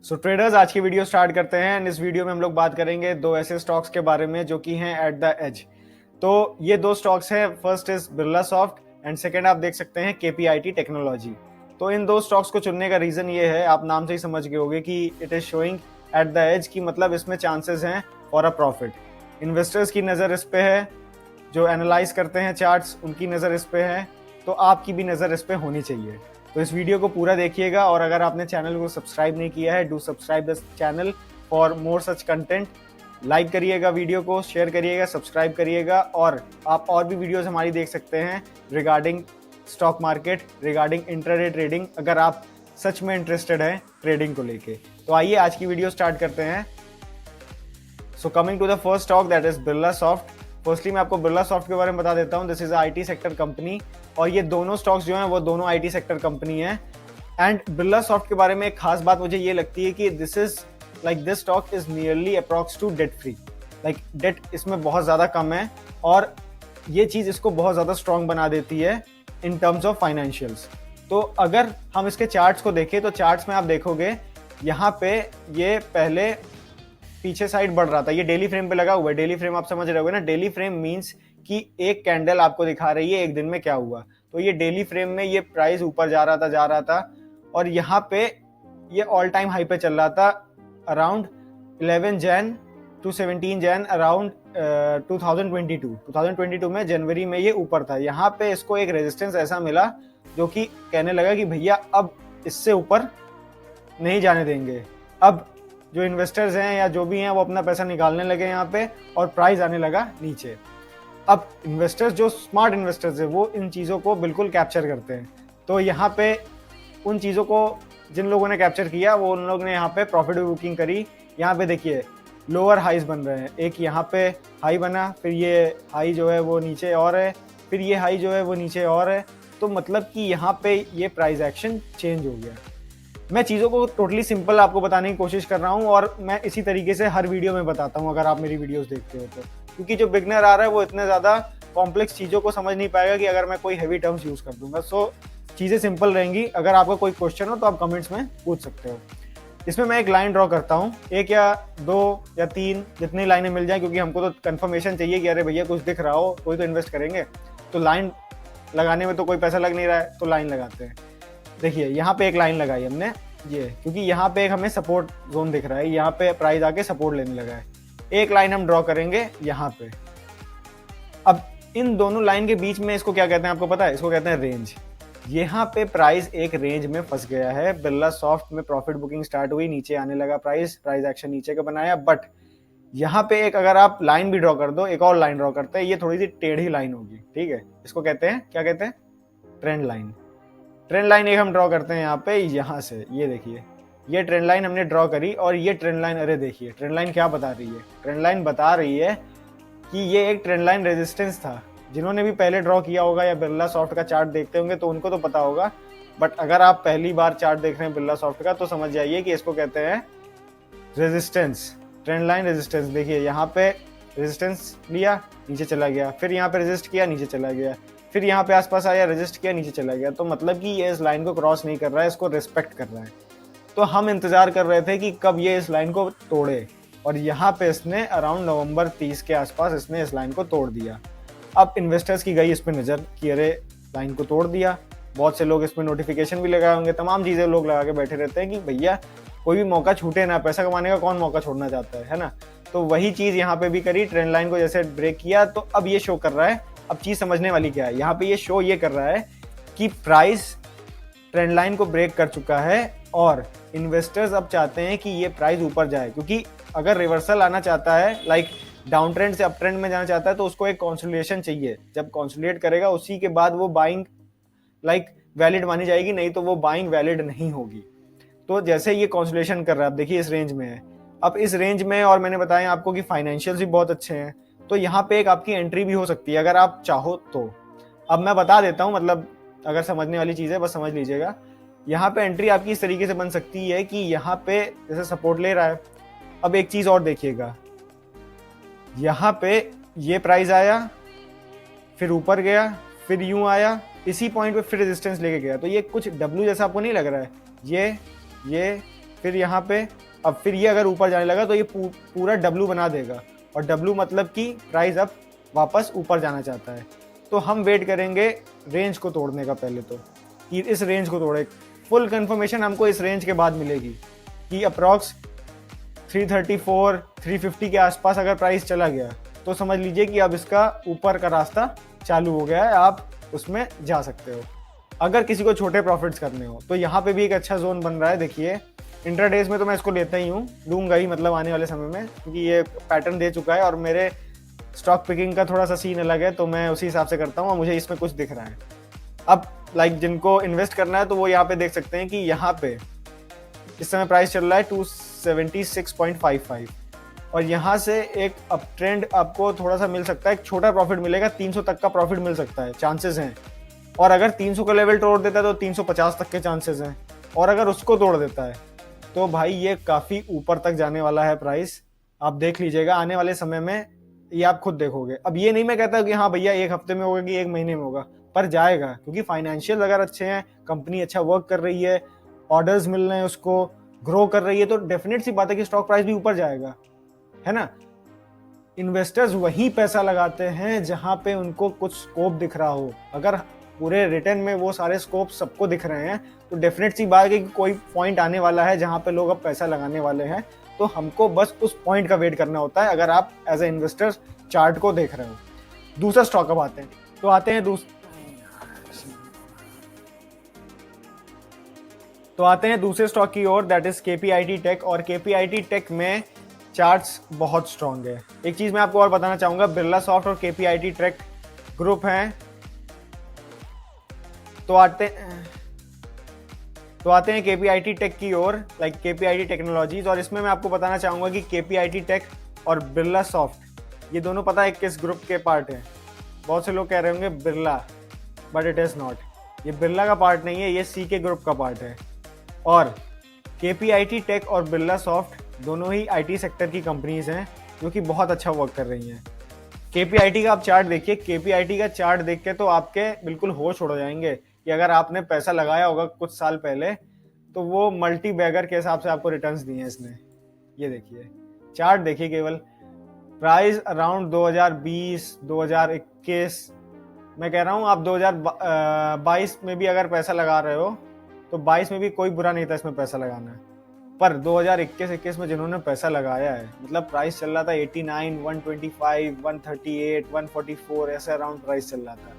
सो traders, आज की video start करते हैं एंड इस वीडियो में हम लोग बात करेंगे दो ऐसे स्टॉक्स के बारे में जो कि हैं एट द एज। तो ये दो स्टॉक्स हैं, first is Birla soft and second आप देख सकते हैं केपीआईटी टेक्नोलॉजी। तो इन दो स्टॉक्स को चुनने का रीजन ये है, आप नाम से ही समझ गए होंगे कि it is showing at the edge, की मतलब इसमें चांसेस हैं फॉर अ प्रॉफिट। इन्वेस्टर्स की नज़र इस पे है, जो एनालाइज करते हैं चार्ट्स उनकी नज़र इस पे है, तो आपकी भी नज़र इस पे होनी चाहिए। तो इस वीडियो को पूरा देखिएगा और अगर आपने चैनल को सब्सक्राइब नहीं किया है, do subscribe the channel for more such content. Like करिएगा वीडियो को, शेयर करिएगा, सब्सक्राइब करिएगा और आप और भी वीडियोस हमारी देख सकते हैं regarding stock market, regarding intraday trading, अगर आप सच में इंटरेस्टेड हैं ट्रेडिंग को लेके। तो आइए आज की वीडियो स्टार्ट करते हैं। So coming to the first stock that is Birla soft. Firstly मैं आपको बिरला सॉफ्ट के बारे में बता देता हूँ। This is IT sector company और ये दोनों स्टॉक्स जो हैं वो दोनों आईटी सेक्टर कंपनी है। एंड बिरला सॉफ्ट के बारे में एक खास बात मुझे ये लगती है कि this stock is nearly approx to debt free. Like debt इसमें बहुत ज़्यादा कम है और ये चीज़ इसको बहुत ज़्यादा स्ट्रॉन्ग बना देती है इन टर्म्स ऑफ फाइनेंशियल्स। तो अगर हम इसके चार्ट्स को देखें तो चार्ट्स में आप देखोगे यहाँ पे ये पहले पीछे साइड बढ़ रहा था, ये डेली फ्रेम पे लगा हुआ है। डेली फ्रेम आप समझ रहे होगे ना, डेली फ्रेम मींस कि एक कैंडल आपको दिखा रही है एक दिन में क्या हुआ। तो ये डेली फ्रेम में ये प्राइस ऊपर जा रहा था और यहाँ पे ये ऑल टाइम हाई पे चल रहा था around 11 Jan to 17 Jan around 2022 में जनवरी में ये ऊपर था। यहाँ पे इसको एक रेजिस्टेंस ऐसा मिला जो कि कहने लगा कि भैया अब इससे ऊपर नहीं जाने देंगे। अब जो इन्वेस्टर्स हैं या जो भी हैं वो अपना पैसा निकालने लगे यहाँ पे और प्राइस आने लगा नीचे। अब इन्वेस्टर्स, जो स्मार्ट इन्वेस्टर्स हैं, वो इन चीज़ों को बिल्कुल कैप्चर करते हैं। तो यहाँ पे उन चीज़ों को जिन लोगों ने कैप्चर किया वो उन लोगों ने यहाँ पे प्रॉफिट बुकिंग करी। यहाँ पे देखिए लोअर हाईज बन रहे हैं, एक यहाँ पे हाई बना, फिर ये हाई जो है वो नीचे और है, फिर ये हाई जो है वो नीचे और है। तो मतलब कि यहाँ पे ये प्राइस एक्शन चेंज हो गया। मैं चीज़ों को टोटली सिंपल आपको बताने की कोशिश कर रहा हूँ और मैं इसी तरीके से हर वीडियो में बताता हूँ अगर आप मेरी वीडियोस देखते हो तो, क्योंकि जो बिगनर आ रहा है वो इतने ज़्यादा कॉम्प्लेक्स चीज़ों को समझ नहीं पाएगा कि अगर मैं कोई हैवी टर्म्स यूज़ कर दूंगा। सो चीज़ें सिंपल रहेंगी। अगर आपका कोई क्वेश्चन हो तो आप कमेंट्स में पूछ सकते हो। इसमें मैं एक लाइन ड्रॉ करता हूँ, एक या दो या तीन, जितनी लाइनें मिल जाए, क्योंकि हमको तो कंफर्मेशन चाहिए कि अरे भैया कुछ दिख रहा हो, कोई तो इन्वेस्ट करेंगे। तो लाइन लगाने में तो कोई पैसा लग नहीं रहा है, तो लाइन लगाते हैं। देखिए यहाँ पे एक लाइन लगाई हमने, ये क्योंकि यहाँ पे एक हमें सपोर्ट जोन दिख रहा है, यहाँ पे प्राइस आके सपोर्ट लेने लगा है। एक लाइन हम ड्रॉ करेंगे यहाँ पे। अब इन दोनों लाइन के बीच में इसको क्या कहते हैं आपको पता है? इसको कहते हैं रेंज। यहाँ पे प्राइस एक रेंज में फंस गया है। बिरला सॉफ्ट में प्रॉफिट बुकिंग स्टार्ट हुई, नीचे आने लगा प्राइस एक्शन नीचे का बनाया, बट यहाँ पे एक अगर आप लाइन भी ड्रॉ कर दो, एक और लाइन ड्रॉ करते हैं, ये थोड़ी सी टेढ़ी लाइन होगी, ठीक है? इसको कहते हैं, क्या कहते हैं? Trend line. ट्रेंड लाइन एक हम ड्रॉ करते हैं यहाँ पे, यहाँ से ये देखिए, ये ट्रेंड लाइन हमने ड्रॉ करी और ये ट्रेंड लाइन, अरे देखिए ट्रेंड लाइन क्या बता रही है? ट्रेंड लाइन बता रही है कि ये एक ट्रेंड लाइन रेजिस्टेंस था। जिन्होंने भी पहले ड्रॉ किया होगा या बिरला सॉफ्ट का चार्ट देखते होंगे तो उनको तो पता होगा, बट अगर आप पहली बार चार्ट देख रहे हैं बिरला सॉफ्ट का तो समझ जाइए कि इसको कहते हैं रेजिस्टेंस, ट्रेंड लाइन रेजिस्टेंस। देखिए यहाँ पे रेजिस्टेंस लिया, नीचे चला गया, फिर यहाँ पे रेजिस्ट किया, नीचे चला गया, फिर यहाँ पे आसपास आया, रेजिस्ट किया, नीचे चला गया। तो मतलब कि ये इस लाइन को क्रॉस नहीं कर रहा है, इसको रिस्पेक्ट कर रहा है। तो हम इंतजार कर रहे थे कि कब ये इस लाइन को तोड़े और यहाँ पे इसने अराउंड नवंबर 30 के आसपास इसने इस लाइन को तोड़ दिया। अब इन्वेस्टर्स की गई इस पर नज़र कि अरे लाइन को तोड़ दिया। बहुत से लोग इसमें नोटिफिकेशन भी लगाए होंगे, तमाम चीज़ें लोग लगा के बैठे रहते हैं कि भैया कोई भी मौका छूटे ना, पैसा कमाने का कौन मौका छोड़ना चाहता है ना? तो वही चीज़ यहाँ पे भी करी, ट्रेंड लाइन को जैसे ब्रेक किया। तो अब ये शो कर रहा है, अब चीज़ समझने वाली क्या है, यहाँ पे ये शो ये कर रहा है कि प्राइस ट्रेंड लाइन को ब्रेक कर चुका है और इन्वेस्टर्स अब चाहते हैं कि ये प्राइस ऊपर जाए, क्योंकि अगर रिवर्सल आना चाहता है, लाइक डाउन ट्रेंड से अप ट्रेंड में जाना चाहता है, तो उसको एक कंसोलिडेशन चाहिए। जब कंसोलिडेट करेगा उसी के बाद वो बाइंग लाइक वैलिड मानी जाएगी, नहीं तो वो बाइंग वैलिड नहीं होगी। तो जैसे ये कंसोलिडेशन कर रहा है, अब देखिए इस रेंज में है, अब इस रेंज में, और मैंने बताया आपको कि फाइनेंशियल्स भी बहुत अच्छे हैं, तो यहाँ पे एक आपकी एंट्री भी हो सकती है अगर आप चाहो तो। अब मैं बता देता हूँ, मतलब अगर समझने वाली चीज़ है बस समझ लीजिएगा। यहाँ पे एंट्री आपकी इस तरीके से बन सकती है कि यहाँ पे जैसे सपोर्ट ले रहा है। अब एक चीज़ और देखिएगा, यहाँ पे ये प्राइस आया, फिर ऊपर गया, फिर यूं आया, इसी पॉइंट पे फिर रेजिस्टेंस लेके गया। तो ये कुछ डब्ल्यू जैसा आपको नहीं लग रहा है? ये फिर यहाँ पे अब फिर ये अगर ऊपर जाने लगा तो ये पूरा डब्लू बना देगा, और डब्लू मतलब कि प्राइस अब वापस ऊपर जाना चाहता है। तो हम वेट करेंगे रेंज को तोड़ने का, पहले तो कि इस रेंज को तोड़े। फुल कंफर्मेशन हमको इस रेंज के बाद मिलेगी कि अप्रॉक्स 334 350 के आसपास अगर प्राइस चला गया तो समझ लीजिए कि अब इसका ऊपर का रास्ता चालू हो गया है, आप उसमें जा सकते हो। अगर किसी को छोटे प्रॉफिट्स करने हो तो यहाँ पे भी एक अच्छा जोन बन रहा है। देखिए इंट्राडेज में तो मैं इसको लेता ही हूँ, लूंगा ही मतलब आने वाले समय में, क्योंकि ये पैटर्न दे चुका है और मेरे स्टॉक पिकिंग का थोड़ा सा सीन अलग है, तो मैं उसी हिसाब से करता हूँ और मुझे इसमें कुछ दिख रहा है। अब जिनको इन्वेस्ट करना है तो वो यहाँ पे देख सकते हैं कि यहाँ पे इस समय प्राइस चल रहा है 276.55, और यहाँ से एक अप ट्रेंड आपको थोड़ा सा मिल सकता है, एक छोटा प्रॉफिट मिलेगा, 300 तक का प्रॉफिट मिल सकता है, चांसेस हैं। और अगर 300 का लेवल तोड़ देता है तो 350 तक के चांसेस हैं, और अगर उसको तोड़ देता है तो भाई ये काफ़ी ऊपर तक जाने वाला है प्राइस। आप देख लीजिएगा आने वाले समय में, ये आप खुद देखोगे। अब ये नहीं मैं कहता कि हाँ भैया 1 हफ्ते में होगा कि 1 महीने में होगा, पर जाएगा, क्योंकि फाइनेंशियल अगर अच्छे हैं, कंपनी अच्छा वर्क कर रही है, ऑर्डर्स मिल रहे हैं, उसको ग्रो कर रही है, तो डेफिनेट सी बात है कि स्टॉक प्राइस भी ऊपर जाएगा, है ना। इन्वेस्टर्स वही पैसा लगाते हैं जहां पे उनको कुछ स्कोप दिख रहा हो। अगर पूरे रिटर्न में वो सारे स्कोप सबको दिख रहे हैं तो डेफिनेट सी बात है कि कोई पॉइंट आने वाला है जहां पे लोग अब पैसा लगाने वाले हैं, तो हमको बस उस पॉइंट का वेट करना होता है, अगर आप एज ए इन्वेस्टर चार्ट को देख रहे हो। दूसरा स्टॉक अब आते हैं, तो आते हैं दूसरे स्टॉक की ओर, दैट इज केपीआईटी टेक। और केपीआईटी टेक में चार्ट्स बहुत स्ट्रॉन्ग है। एक चीज मैं आपको और बताना चाहूंगा, बिरला सॉफ्ट और केपीआईटी टेक ग्रुप हैं। तो आते हैं केपीआईटी टेक की ओर, लाइक केपीआईटी टेक्नोलॉजीज। और इसमें मैं आपको बताना चाहूंगा कि केपीआईटी टेक और बिरला सॉफ्ट ये दोनों पता है किस ग्रुप के पार्ट हैं। बहुत से लोग कह रहे होंगे Birla, but it is not, ये बिरला का पार्ट नहीं है, ये सी के ग्रुप का पार्ट है। और केपीआईटी टेक और बिरला सॉफ्ट दोनों ही आईटी सेक्टर की कंपनीज हैं जो कि बहुत अच्छा वर्क कर रही हैं। केपीआईटी का आप चार्ट देखिए, केपीआईटी का चार्ट देख के तो आपके बिल्कुल होश उड़ जाएंगे कि अगर आपने पैसा लगाया होगा कुछ साल पहले तो वो मल्टी बैगर के हिसाब से आपको रिटर्न्स दिए हैं इसने। ये देखिए चार्ट देखिए, केवल प्राइस अराउंड 2020 2021, मैं कह रहा हूँ आप 2022 में भी अगर पैसा लगा रहे हो तो 22 में भी कोई बुरा नहीं था इसमें पैसा लगाना है, पर 2021 में जिन्होंने पैसा लगाया है, मतलब प्राइस चल रहा था 89, 125, 138, 144 ऐसे अराउंड प्राइस चल रहा था।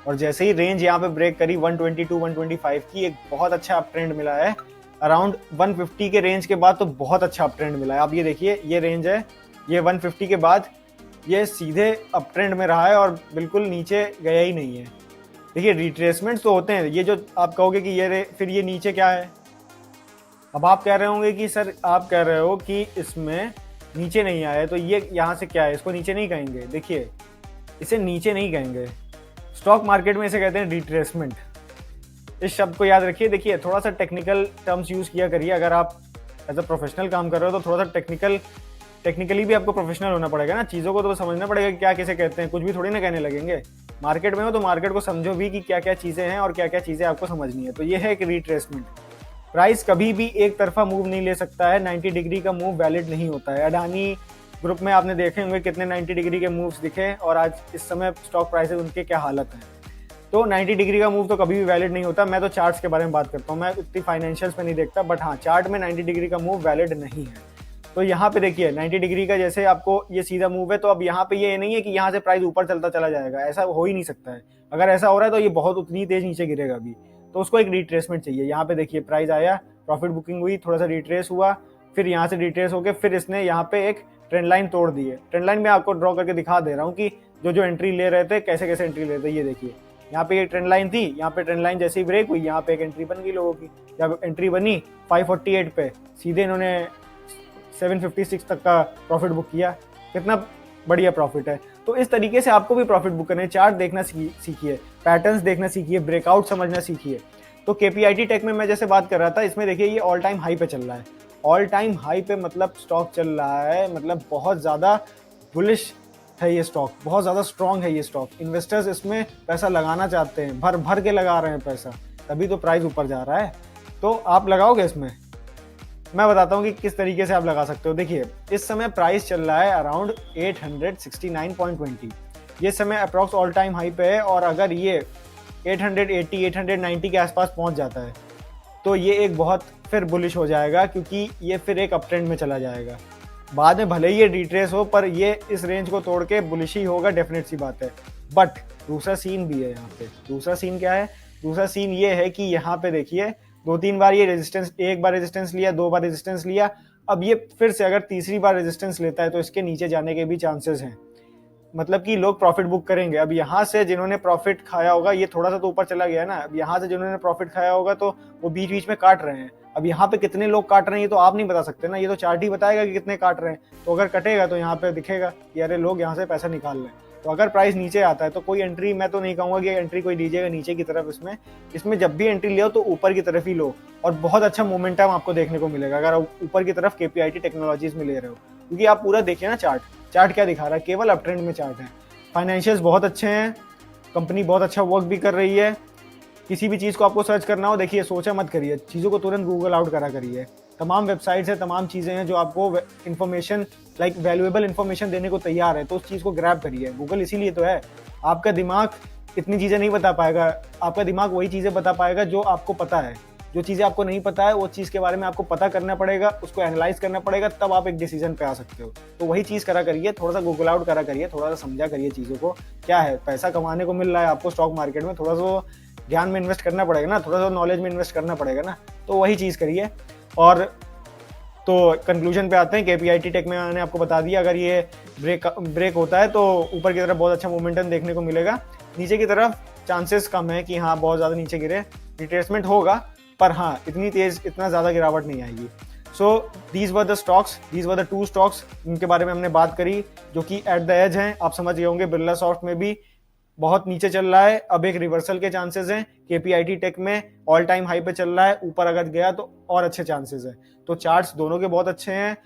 और जैसे ही रेंज यहाँ पे ब्रेक करी 122 125 की, एक बहुत अच्छा अप ट्रेंड मिला है। अराउंड 150 के रेंज के बाद तो बहुत अच्छा अप ट्रेंड मिला है। अब ये देखिए ये रेंज है, ये 150 के बाद ये सीधे अप ट्रेंड में रहा है और बिल्कुल नीचे गया ही नहीं है। देखिए रिट्रेसमेंट्स तो होते हैं, ये जो आप कहोगे कि फिर ये नीचे क्या है। अब आप कह रहे होंगे कि सर आप कह रहे हो कि इसमें नीचे नहीं आया तो ये यहाँ से क्या है, इसको नीचे नहीं कहेंगे। देखिए इसे नीचे नहीं कहेंगे, स्टॉक मार्केट में इसे कहते हैं रिट्रेसमेंट। इस शब्द को याद रखिए। देखिए थोड़ा सा टेक्निकल टर्म्स यूज़ किया करिए, अगर आप एज अ प्रोफेशनल काम कर रहे हो तो थोड़ा सा टेक्निकली भी आपको प्रोफेशनल होना पड़ेगा ना, चीज़ों को तो समझना पड़ेगा कि क्या किसे कहते हैं, कुछ भी थोड़ी ना कहने लगेंगे। मार्केट में हो तो मार्केट को समझो भी कि क्या क्या चीज़ें हैं और क्या क्या चीज़ें आपको समझनी है। तो ये है एक रिट्रेसमेंट। प्राइस कभी भी एक तरफा मूव नहीं ले सकता है, 90 डिग्री का मूव वैलिड नहीं होता है। अडानी ग्रुप में आपने देखे होंगे कितने 90 डिग्री के मूव्स दिखे, और आज इस समय स्टॉक प्राइसेस उनके क्या हालत हैं। तो 90 डिग्री का मूव तो कभी भी वैलिड नहीं होता। मैं तो चार्ट्स के बारे में बात करता हूँ, मैं उतनी फाइनेंशियल्स पे नहीं देखता, बट हाँ चार्ट में 90 डिग्री का मूव वैलिड नहीं है। तो यहाँ पे देखिए 90 डिग्री का जैसे आपको ये सीधा मूव है, तो अब यहाँ पे ये नहीं है कि यहाँ से प्राइस ऊपर चलता चला जाएगा, ऐसा हो ही नहीं सकता है। अगर ऐसा हो रहा है तो ये बहुत उतनी तेज नीचे गिरेगा अभी, तो उसको एक रिट्रेसमेंट चाहिए। यहाँ पे देखिए प्राइस आया, प्रॉफिट बुकिंग हुई, थोड़ा सा रिट्रेस हुआ, फिर यहाँ से रिट्रेस होकर फिर इसने यहाँ पे एक ट्रेंड लाइन तोड़ दी है। ट्रेंड लाइन में आपको ड्रॉ करके दिखा दे रहा हूँ कि जो एंट्री ले रहे थे कैसे कैसे एंट्री ले रहे थे। ये देखिए यहाँ पे ये ट्रेंड लाइन थी, यहाँ पे ट्रेंड लाइन जैसे ही ब्रेक हुई यहाँ पे एक एंट्री बन गई लोगों की। जब एंट्री बनी 548 पे, सीधे इन्होंने 756 तक का प्रॉफिट बुक किया। कितना बढ़िया प्रॉफिट है। तो इस तरीके से आपको भी प्रॉफिट बुक करने, चार्ट देखना सीखिए, पैटर्न्स देखना सीखिए, ब्रेकआउट समझना सीखिए। तो केपीआईटी टेक में मैं जैसे बात कर रहा था, इसमें देखिए ये ऑल टाइम हाई पे चल रहा है। ऑल टाइम हाई पे मतलब स्टॉक चल रहा है, मतलब बहुत ज़्यादा बुलिश है ये स्टॉक, बहुत ज़्यादा स्ट्रॉन्ग है ये स्टॉक। इन्वेस्टर्स इसमें पैसा लगाना चाहते हैं, भर भर के लगा रहे हैं पैसा, तभी तो प्राइस ऊपर जा रहा है। तो आप लगाओगे इसमें? मैं बताता हूँ कि किस तरीके से आप लगा सकते हो। देखिए इस समय प्राइस चल रहा है अराउंड 869.20, ये समय अप्रॉक्स ऑल टाइम हाई पे है, और अगर ये 880 890 के आसपास पहुंच जाता है तो ये एक बहुत फिर बुलिश हो जाएगा, क्योंकि ये फिर एक अप ट्रेंड में चला जाएगा। बाद में भले ही ये रिट्रेस हो, पर ये इस रेंज को तोड़ के बुलिश ही होगा, डेफिनेट सी बात है। बट दूसरा सीन भी है यहाँ पे। दूसरा सीन क्या है? दूसरा सीन ये है कि यहाँ पे देखिए 2-3 बार ये रेजिस्टेंस, एक बार रेजिस्टेंस लिया, 2 बार रेजिस्टेंस लिया, अब ये फिर से अगर तीसरी बार रेजिस्टेंस लेता है तो इसके नीचे जाने के भी चांसेस हैं। मतलब कि लोग प्रॉफिट बुक करेंगे। अब यहाँ से जिन्होंने प्रॉफिट खाया होगा, ये थोड़ा सा तो ऊपर चला गया ना, अब यहाँ से जिन्होंने प्रॉफिट खाया होगा तो वो बीच बीच में काट रहे हैं। अब यहाँ पे कितने लोग काट रहे हैं ये तो आप नहीं बता सकते ना, ये तो चार्ट ही बताएगा कि कितने काट रहे हैं। तो अगर कटेगा तो यहाँ पे दिखेगा कि अरे लोग यहाँ से पैसा निकाल रहे हैं। तो अगर प्राइस नीचे आता है तो कोई एंट्री, मैं तो नहीं कहूँगा कि एंट्री कोई लीजिएगा नीचे की तरफ। इसमें जब भी एंट्री लो तो ऊपर की तरफ ही लो, और बहुत अच्छा मोमेंटम आपको देखने को मिलेगा अगर आप ऊपर की तरफ KPIT टेक्नोलॉजीज में ले रहे हो। क्योंकि आप पूरा देखिए ना, चार्ट क्या दिखा रहा है, केवल अप ट्रेंड में चार्ट है। फाइनेंशियल्स बहुत अच्छे हैं, कंपनी बहुत अच्छा वर्क भी कर रही है। किसी भी चीज़ को आपको सर्च करना हो, देखिए सोचा मत करिए, चीज़ों को तुरंत गूगल आउट करा करिए। तमाम वेबसाइट्स है, तमाम चीज़ें हैं जो आपको इन्फॉर्मेशन, लाइक वैल्यूएबल इन्फॉर्मेशन देने को तैयार है, तो उस चीज़ को ग्रैब करिए। गूगल इसीलिए तो है। आपका दिमाग इतनी चीज़ें नहीं बता पाएगा, आपका दिमाग वही चीज़ें बता पाएगा जो आपको पता है। जो चीज़ें आपको नहीं पता है वो चीज़ के बारे में आपको पता करना पड़ेगा, उसको एनालाइज करना पड़ेगा, तब आप एक डिसीजन पे आ सकते हो। तो वही चीज़ करा करिए, थोड़ा सा गूगल आउट करा करिए, थोड़ा सा समझा करिए चीज़ों को। क्या है, पैसा कमाने को मिल रहा है आपको स्टॉक मार्केट में, थोड़ा सा ज्ञान में इन्वेस्ट करना पड़ेगा ना, थोड़ा सा नॉलेज में इन्वेस्ट करना पड़ेगा ना, तो वही चीज़ करिए। और तो कंक्लूजन पे आते हैं। KPIT टेक में मैंने आपको बता दिया, अगर ये ब्रेक होता है तो ऊपर की तरफ बहुत अच्छा मोमेंटम देखने को मिलेगा। नीचे की तरफ चांसेस कम है कि हाँ बहुत ज़्यादा नीचे गिरे, रिट्रेसमेंट होगा, पर हाँ इतनी तेज, इतना ज़्यादा गिरावट नहीं आएगी। So these were the stocks, these were the 2 stocks जिनके बारे में हमने बात करी, जो कि एट द एज हैं। आप समझ गए होंगे, बिरला सॉफ्ट में भी बहुत नीचे चल रहा है, अब एक रिवर्सल के चांसेस हैं। KPIT टेक में ऑल टाइम हाई पे चल रहा है, ऊपर अगर गया तो और अच्छे चांसेस हैं। तो चार्ट्स दोनों के बहुत अच्छे हैं,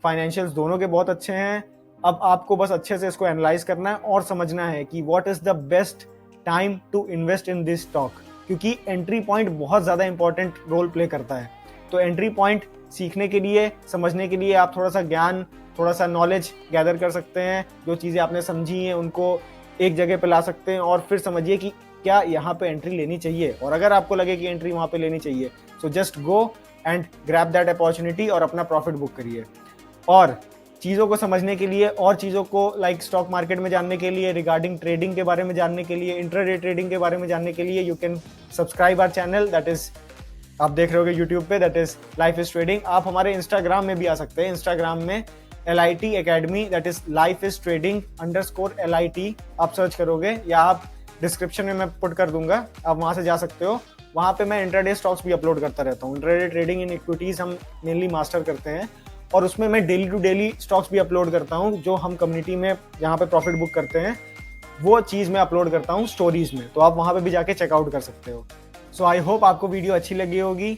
फाइनेंशियल्स दोनों के बहुत अच्छे हैं। अब आपको बस अच्छे से इसको एनालाइज करना है और समझना है कि what is the best time to invest in this stock, क्योंकि एंट्री पॉइंट बहुत ज़्यादा इंपॉर्टेंट रोल प्ले करता है। तो एंट्री पॉइंट सीखने के लिए, समझने के लिए आप थोड़ा सा ज्ञान, थोड़ा सा नॉलेज गैदर कर सकते हैं। जो चीज़ें आपने समझी हैं उनको एक जगह पे ला सकते हैं, और फिर समझिए कि क्या यहाँ पे एंट्री लेनी चाहिए। और अगर आपको लगे कि एंट्री वहाँ पे लेनी चाहिए, so just go and grab that opportunity और अपना प्रॉफिट बुक करिए। और चीज़ों को समझने के लिए, और चीज़ों को लाइक स्टॉक मार्केट में जानने के लिए, रिगार्डिंग ट्रेडिंग के बारे में जानने के लिए, इंट्राडे ट्रेडिंग के बारे में जानने के लिए, you can subscribe our channel, that is आप देख रहे होगे यूट्यूब पे, that is life is trading. आप हमारे इंस्टाग्राम में भी आ सकते हैं, इंस्टाग्राम में LIT Academy, that is life is trading _LIT आप सर्च करोगे, या आप डिस्क्रिप्शन में मैं पुट कर दूंगा, आप वहां से जा सकते हो। वहां पे मैं इंट्राडे स्टॉक्स भी अपलोड करता रहता हूँ। इंट्राडे ट्रेडिंग इन इक्विटीज हम मेनली मास्टर करते हैं, और उसमें मैं डेली टू डेली स्टॉक्स भी अपलोड करता हूँ, जो हम कम्युनिटी में जहाँ पे प्रॉफिट बुक करते हैं वो चीज़ मैं अपलोड करता हूँ स्टोरीज में, तो आप वहाँ पे भी जाके चेकआउट कर सकते हो। सो आई होप आपको वीडियो अच्छी लगी होगी।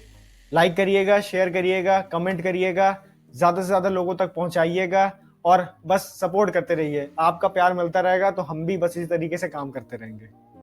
लाइक करिएगा, शेयर करिएगा, कमेंट करिएगा, ज़्यादा से ज़्यादा लोगों तक पहुँचाइएगा, और बस सपोर्ट करते रहिए। आपका प्यार मिलता रहेगा तो हम भी बस इसी तरीके से काम करते रहेंगे।